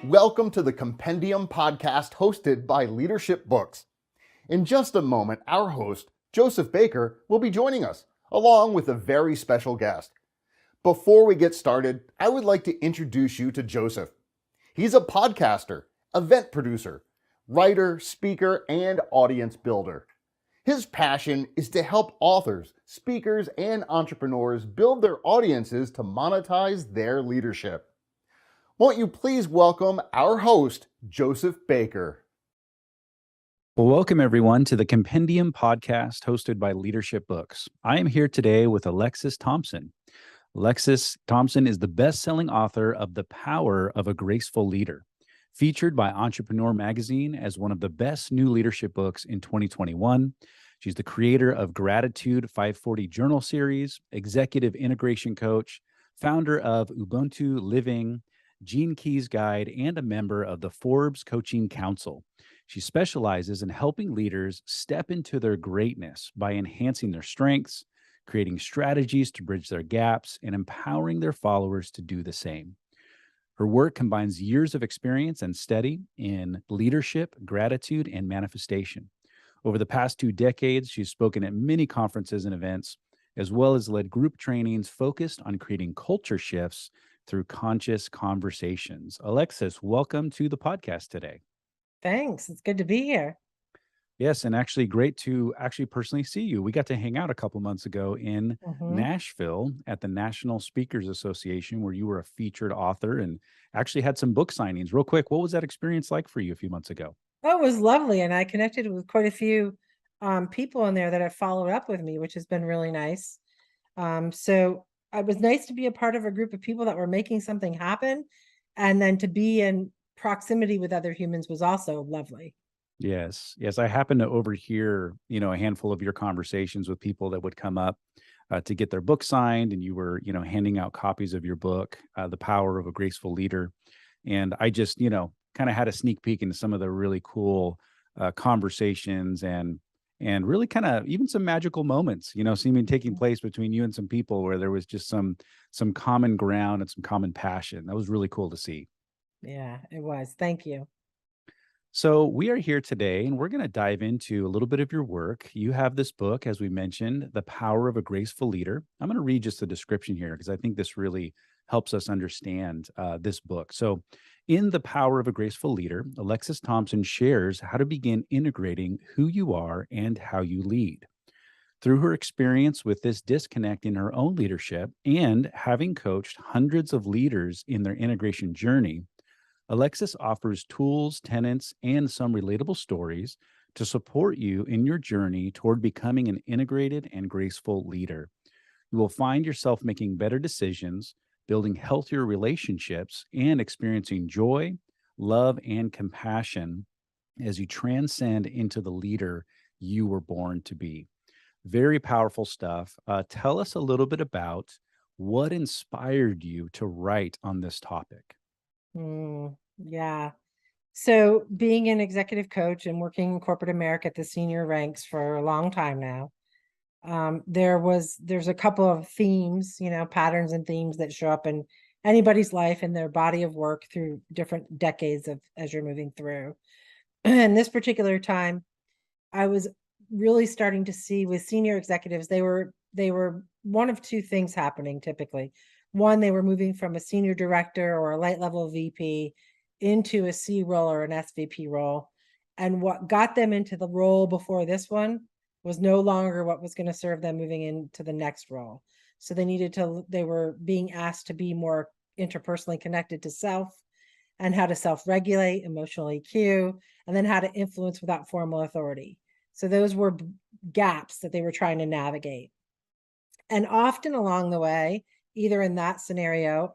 Welcome to the Compendium Podcast hosted by Leadership Books. In just a moment, our host, Joseph Baker, will be joining us, along with a very special guest. Before we get started, I would like to introduce you to Joseph. He's a podcaster, event producer, writer, speaker, and audience builder. His passion is to help authors, speakers, and entrepreneurs build their audiences to monetize their leadership. Won't you please welcome our host, Joseph Baker. Well, welcome everyone to the Compendium Podcast hosted by Leadership Books. I am here today with Alexsys Thompson. Alexsys Thompson is the best-selling author of The Power of a Graceful Leader, featured by Entrepreneur Magazine as one of the best new leadership books in 2021. She's the creator of Gratitude 540 Journal Series, executive integration coach, founder of Ubuntu Living, Gene Key's Guide, and a member of the Forbes Coaching Council. She specializes in helping leaders step into their greatness by enhancing their strengths, creating strategies to bridge their gaps, and empowering their followers to do the same. Her work combines years of experience and study in leadership, gratitude, and manifestation. Over the past 2 decades, she's spoken at many conferences and events, as well as led group trainings focused on creating culture shifts through conscious conversations. Alexsys, welcome to the podcast today. Thanks. It's good to be here. Yes, and actually great to personally see you. We got to hang out a couple months ago in Nashville at the National Speakers Association, where you were a featured author and actually had some book signings. Real quick, what was that experience like for you a few months ago? Oh, it was lovely. And I connected with quite a few people in there that have followed up with me, which has been really nice. So it was nice to be a part of a group of people that were making something happen. And then to be in proximity with other humans was also lovely. Yes. I happened to overhear, a handful of your conversations with people that would come up to get their book signed, and you were, handing out copies of your book, The Power of a Graceful Leader. And I just, kind of had a sneak peek into some of the really cool conversations and really kind of even some magical moments, seeming taking place between you and some people where there was just some common ground and some common passion. That was really cool to see. Yeah, it was. Thank you. So we are here today and we're going to dive into a little bit of your work. You have this book, as we mentioned, The Power of a Graceful Leader. I'm going to read just the description here because I think this really helps us understand this book. So in The Power of a Graceful Leader, Alexsys Thompson shares how to begin integrating who you are and how you lead. Through her experience with this disconnect in her own leadership and having coached hundreds of leaders in their integration journey, Alexsys offers tools, tenets, and some relatable stories to support you in your journey toward becoming an integrated and graceful leader. You will find yourself making better decisions, building healthier relationships, and experiencing joy, love, and compassion as you transcend into the leader you were born to be. Very powerful stuff. Tell us a little bit about what inspired you to write on this topic. Yeah. So being an executive coach and working in corporate America at the senior ranks for a long time now, there's a couple of themes, patterns and themes that show up in anybody's life and their body of work through different decades as you're moving through. And this particular time, I was really starting to see with senior executives, they were one of two things happening typically. One, they were moving from a senior director or a light level VP into a C role or an SVP role. And what got them into the role before this one was no longer what was going to serve them moving into the next role. So they were being asked to be more interpersonally connected to self and how to self-regulate, emotional EQ, and then how to influence without formal authority. So those were gaps that they were trying to navigate. And often along the way, either in that scenario,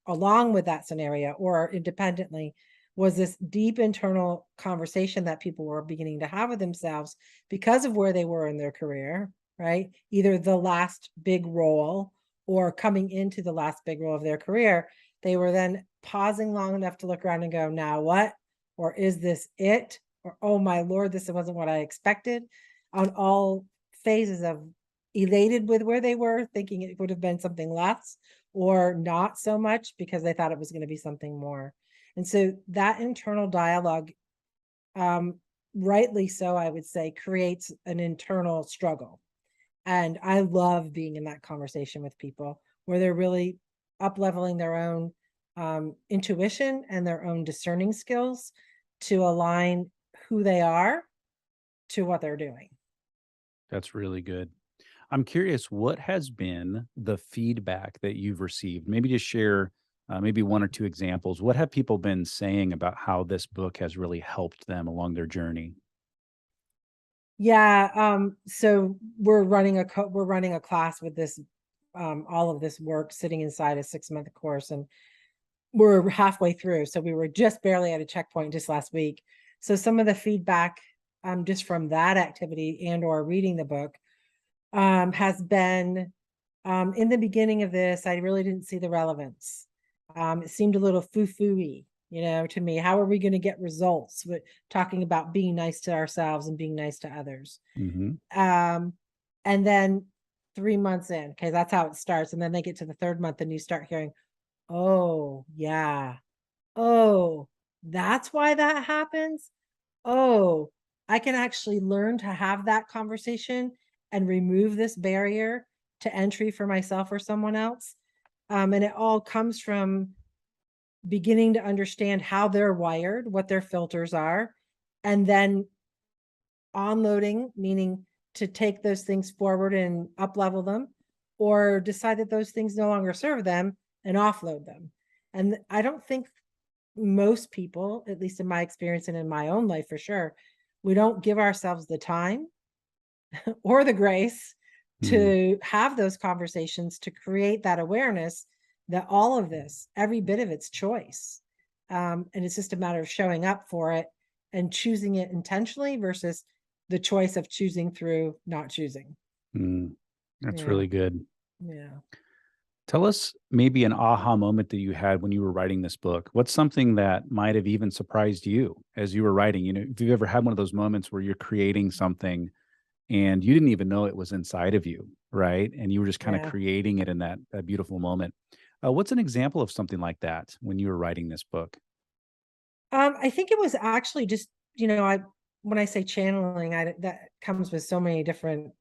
along with that scenario, or independently, was this deep internal conversation that people were beginning to have with themselves because of where they were in their career, right? Either the last big role or coming into the last big role of their career. They were then pausing long enough to look around and go, now what? Or is this it? Or, oh my Lord, this wasn't what I expected. On all phases of elated with where they were, thinking it would have been something less, or not so much because they thought it was going to be something more. And so that internal dialogue, rightly so, I would say, creates an internal struggle. And I love being in that conversation with people where they're really up-leveling their own intuition and their own discerning skills to align who they are to what they're doing. That's really good. I'm curious, what has been the feedback that you've received? Maybe just share maybe one or two examples. What have people been saying about how this book has really helped them along their journey? Yeah, so we're running a class with this, all of this work sitting inside a 6-month course, and we're halfway through. So we were just barely at a checkpoint just last week. So some of the feedback, just from that activity and or reading the book, has been, in the beginning of this, I really didn't see the relevance. It seemed a little foo-foo-y, to me. How are we going to get results with talking about being nice to ourselves and being nice to others? Mm-hmm. And then 3 months in, okay, that's how it starts. And then they get to the 3rd month and you start hearing, oh, yeah. Oh, that's why that happens. Oh, I can actually learn to have that conversation and remove this barrier to entry for myself or someone else. And it all comes from beginning to understand how they're wired, what their filters are, and then onloading, meaning to take those things forward and up level them, or decide that those things no longer serve them and offload them. And I don't think most people, at least in my experience and in my own life for sure, we don't give ourselves the time or the grace to have those conversations to create that awareness that all of this, every bit of it's choice. And it's just a matter of showing up for it and choosing it intentionally versus the choice of choosing through not choosing. That's Yeah. really good. Yeah. Tell us maybe an aha moment that you had when you were writing this book. What's something that might have even surprised you as you were writing? If you've ever had one of those moments where you're creating something and you didn't even know it was inside of you, right? And you were just kind of Yeah. creating it in that beautiful moment. What's an example of something like that when you were writing this book? I think it was actually just, when I say channeling, that comes with so many different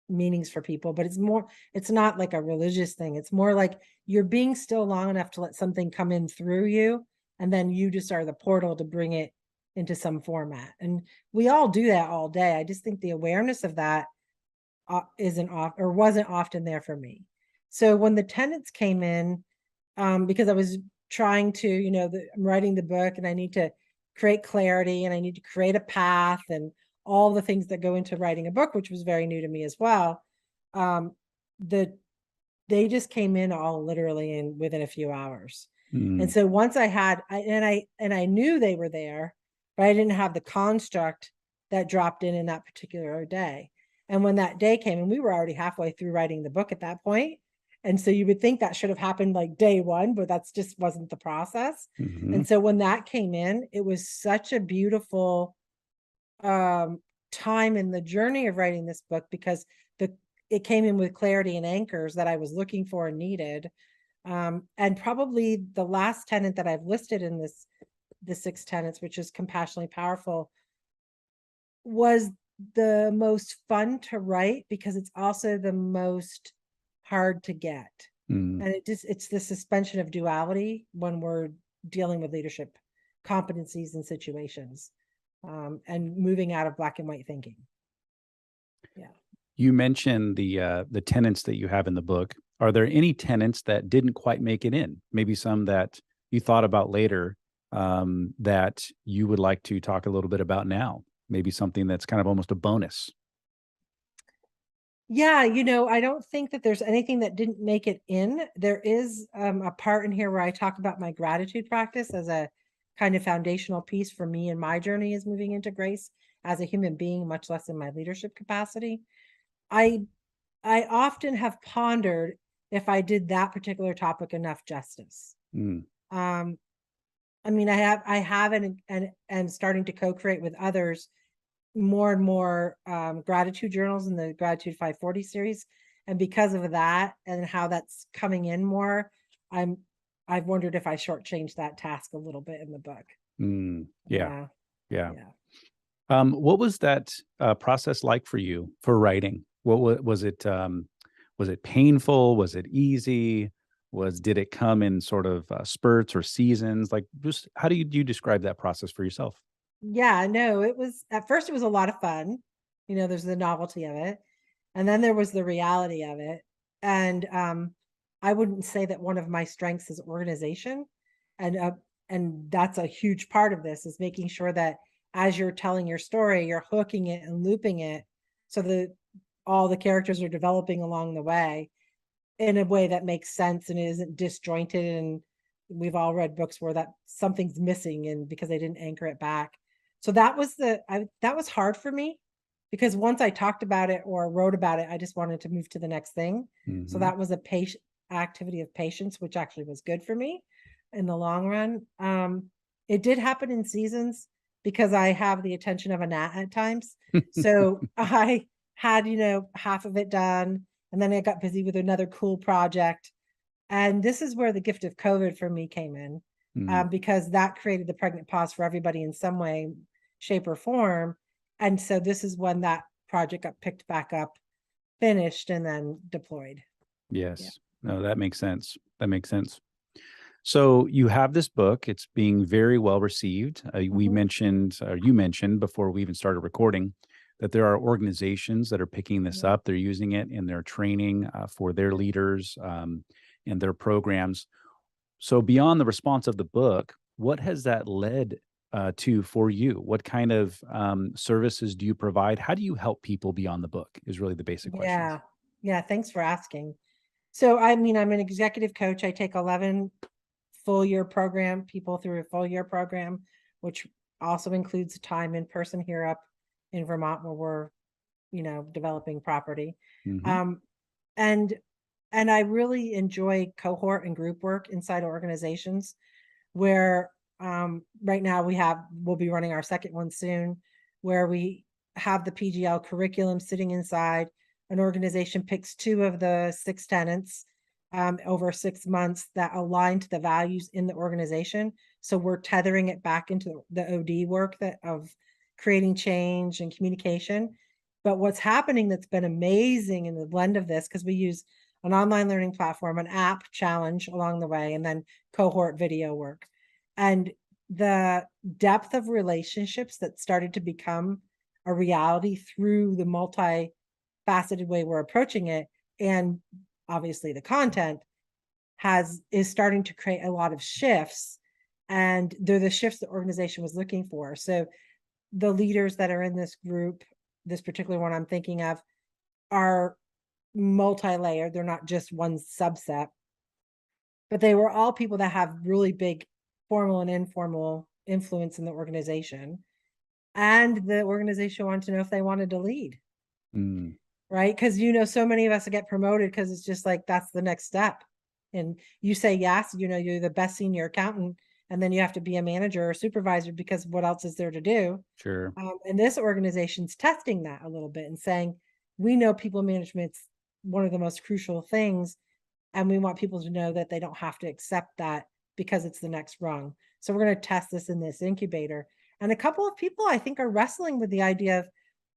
meanings for people, but it's not like a religious thing. It's more like you're being still long enough to let something come in through you, and then you just are the portal to bring it into some format. And we all do that all day. I just think the awareness of that wasn't often there for me. So when the tenants came in, because I was trying to, I'm writing the book and I need to create clarity and I need to create a path and all the things that go into writing a book, which was very new to me as well. They just came in all literally within a few hours. And so once I knew they were there, but I didn't have the construct that dropped in that particular day. And when that day came, and we were already halfway through writing the book at that point, and so you would think that should have happened like day one, but that's just wasn't the process. And so when that came in, it was such a beautiful time in the journey of writing this book, because it came in with clarity and anchors that I was looking for and needed. And probably the last tenet that I've listed in the 6 tenets, which is compassionately powerful, was the most fun to write because it's also the most hard to get. And it's the suspension of duality when we're dealing with leadership competencies and situations, and moving out of black and white thinking. Yeah. You mentioned the tenets that you have in the book. Are there any tenets that didn't quite make it in? Maybe some that you thought about later, that you would like to talk a little bit about now? Maybe something that's kind of almost a bonus. Yeah, I don't think that there's anything that didn't make it in. There is a part in here where I talk about my gratitude practice as a kind of foundational piece for me and my journey is moving into grace as a human being, much less in my leadership capacity. I often have pondered if I did that particular topic enough justice. I mean, I have and starting to co-create with others more and more gratitude journals in the Gratitude 540 series. And because of that and how that's coming in more, I'm I've wondered if I shortchanged that task a little bit in the book. Yeah. Yeah. What was that process like for you for writing? What was it? Was it painful? Was it easy? Did it come in sort of spurts or seasons? Like, just how do you describe that process for yourself? Yeah, no, at first it was a lot of fun. There's the novelty of it. And then there was the reality of it. And I wouldn't say that one of my strengths is organization. And and that's a huge part of this, is making sure that as you're telling your story, you're hooking it and looping it so that all the characters are developing along the way in a way that makes sense and isn't disjointed. And we've all read books where that something's missing and because they didn't anchor it back. So that was that was hard for me, because once I talked about it or wrote about it, I just wanted to move to the next thing. So that was a activity of patience, which actually was good for me in the long run. It did happen in seasons because I have the attention of a gnat at times. So I had, half of it done, and then I got busy with another cool project. And this is where the gift of COVID for me came in, because that created the pregnant pause for everybody in some way, shape, or form. And so this is when that project got picked back up, finished, and then deployed. Yes. Yeah. No, that makes sense. That makes sense. So you have this book. It's being very well received. We mentioned, or you mentioned before we even started recording, that there are organizations that are picking this up. They're using it in their training for their leaders and their programs. So beyond the response of the book, what has that led to for you? What kind of services do you provide? How do you help people beyond the book is really the basic question. Yeah. Thanks for asking. So, I'm an executive coach. I take 11 people through a full year program, which also includes time in person here up in Vermont, where we're, developing property. And I really enjoy cohort and group work inside organizations where right now we'll be running our second one soon, where we have the PGL curriculum sitting inside. An organization picks 2 of the 6 tenants over 6 months that align to the values in the organization. So we're tethering it back into the OD work of creating change and communication. But what's happening that's been amazing in the blend of this, because we use an online learning platform, an app challenge along the way, and then cohort video work. And the depth of relationships that started to become a reality through the multi-faceted way we're approaching it, and obviously the content is starting to create a lot of shifts, and they're the shifts the organization was looking for. So the leaders that are in this group, this particular one I'm thinking of, are multi-layered. They're not just one subset, but they were all people that have really big formal and informal influence in the organization. And the organization wanted to know if they wanted to lead. Right? Because, so many of us get promoted because it's just like, that's the next step. And you say yes, you're the best senior accountant, and then you have to be a manager or supervisor because what else is there to do? Sure. And this organization's testing that a little bit and saying, we know people management's one of the most crucial things, and we want people to know that they don't have to accept that because it's the next rung. So we're going to test this in this incubator. And a couple of people, I think, are wrestling with the idea of,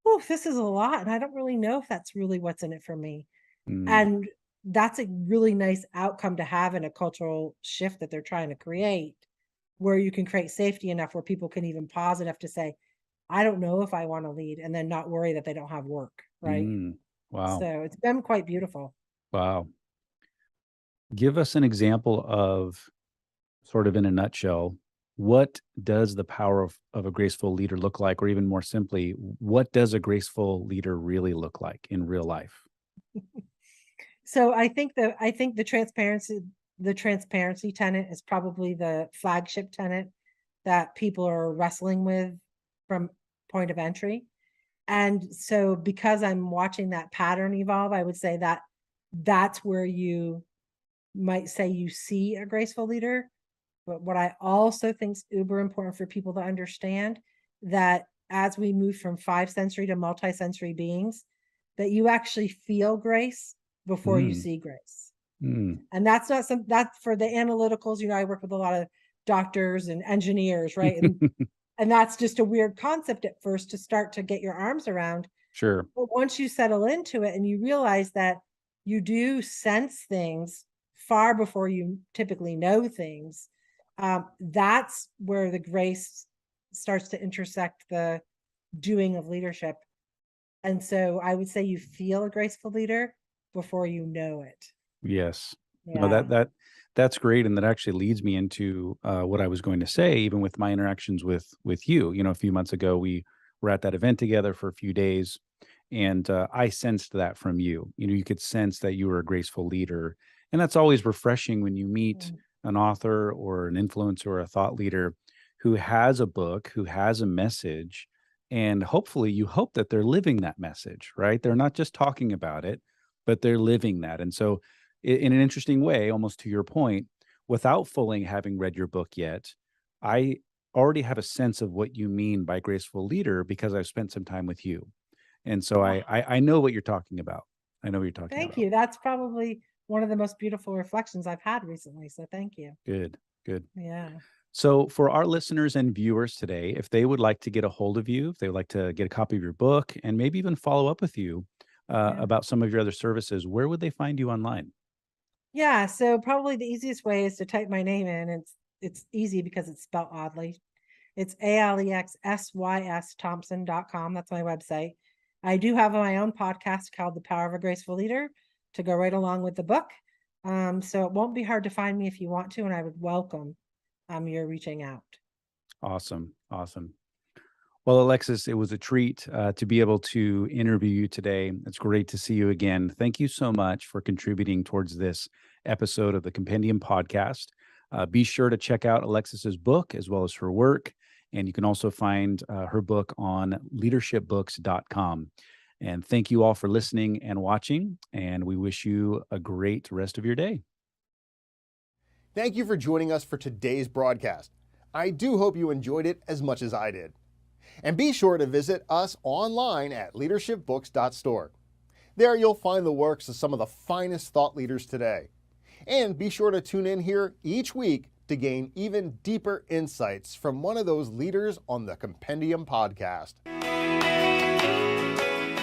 oh, this is a lot, and I don't really know if that's really what's in it for me. And that's a really nice outcome to have in a cultural shift that they're trying to create, where you can create safety enough where people can even pause enough to say, I don't know if I want to lead, and then not worry that they don't have work, right? Wow. So it's been quite beautiful. Wow. Give us an example of, sort of in a nutshell, what does the power of a graceful leader look like? Or even more simply, what does a graceful leader really look like in real life? So I think the transparency tenet is probably the flagship tenet that people are wrestling with from point of entry. And so because I'm watching that pattern evolve, I would say that that's where you might say you see a graceful leader. But what I also think is uber important for people to understand, that as we move from 5 sensory to multi-sensory beings, that you actually feel grace before you see grace. And that's not that's for the analyticals. I work with a lot of doctors and engineers, right? And that's just a weird concept at first to start to get your arms around. Sure. But once you settle into it and you realize that you do sense things far before you typically know things, that's where the grace starts to intersect the doing of leadership. And so I would say you feel a graceful leader before you know it. Yes. Yeah. No, that's great, and that actually leads me into what I was going to say. Even with my interactions with you, a few months ago, we were at that event together for a few days, and I sensed that from you. You could sense that you were a graceful leader, and that's always refreshing when you meet an author or an influencer or a thought leader who has a book, who has a message, and hopefully you hope that they're living that message, right? They're not just talking about it, but they're living that. And so in an interesting way, almost to your point, without fully having read your book yet, I already have a sense of what you mean by graceful leader because I've spent some time with you. And so I know what you're talking about. I know what you're talking about. Thank you. That's probably one of the most beautiful reflections I've had recently. So thank you. Good. Yeah. So for our listeners and viewers today, if they would like to get a hold of you, if they would like to get a copy of your book and maybe even follow up with you about some of your other services, where would they find you online? Yeah, so probably the easiest way is to type my name in. It's easy because it's spelled oddly. It's Alexsys Thompson.com. That's my website. I do have my own podcast called The Power of a Graceful Leader to go right along with the book. So it won't be hard to find me if you want to, and I would welcome your reaching out. Awesome. Well, Alexsys, it was a treat to be able to interview you today. It's great to see you again. Thank you so much for contributing towards this episode of the Compendium Podcast. Be sure to check out Alexsys's book as well as her work. And you can also find her book on leadershipbooks.com. And thank you all for listening and watching. And we wish you a great rest of your day. Thank you for joining us for today's broadcast. I do hope you enjoyed it as much as I did. And be sure to visit us online at leadershipbooks.store. There you'll find the works of some of the finest thought leaders today. And be sure to tune in here each week to gain even deeper insights from one of those leaders on the Compendium Podcast.